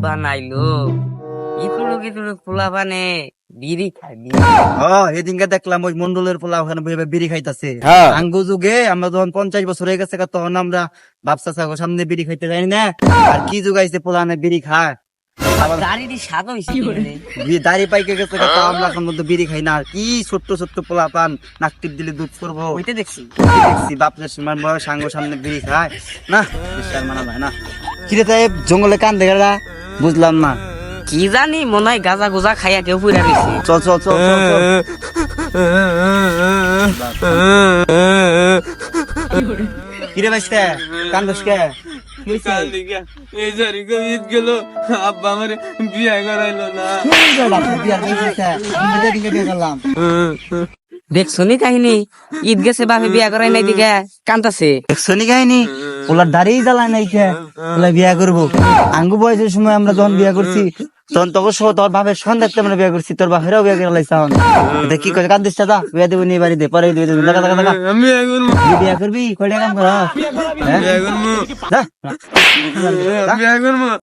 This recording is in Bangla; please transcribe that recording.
বানাইলো ইতুড়ু কিতুড়ু পোলা বানে বিড়ি খাই এদিনকে দেখলাম ওই মন্ডলের পোলা ওখানে বসে বিড়ি খাইতেছে আঙ্গু যুগে আমরা যখন 50 বছর হয়ে গেছে তখন আমরা বাপসা সাগর সামনে বিড়ি খাইতে যাই না। আর কি যুগাইছে পোলা বিড়ি খায় দাড়ি স্বাদ হয়েছে দাড়ি পাইকে গেছে তো আমরা এখন মধ্যে বিড়ি খাই না। আর কি ছোট্ট ছোট্ট পোলা পান নাক টিপ দিলে দুধ করবো ওইটা দেখছি দেখছি বাপের সমান বয়স সাঙ্গ সামনে বিড়ি খায় না, বিশ্বাস মানা যায় না। কিরে তাই জঙ্গলে কান দেখা বুঝলাম না, কি জানি মনে হয় গাজা গোজা খাইয়া কেউ পুরা গেছে। চল চল চল চল চল। কিরে বাইসতে কান বসকে এই জারিকে ঈদ গেল আব্বা আমার বিয়ে করাইলো না। দেখছনি কাহিনী ঈদ গেছে বাপে বিয়া করাই নাই দিকে কান্দাছে। শনি কাহিনী ওলার দাঁড়িয়ে জ্বালায় নাই কে ওলা বিয়া করবো। আঙ্গু বয়সের সময় আমরা যখন বিয়া করছি তখন তোকে তোর বাপের সন দেখতে আমরা বিয়া করছি, তোর বাপেরাও বিয়া করে লাইছে। এটা কি করে কান্দিস দাদা বিয়া দেবো নিয়ে বাড়িতে পরে আমি এখন বিয়া করবি কয়টা কাম করা বিয়ে করবো।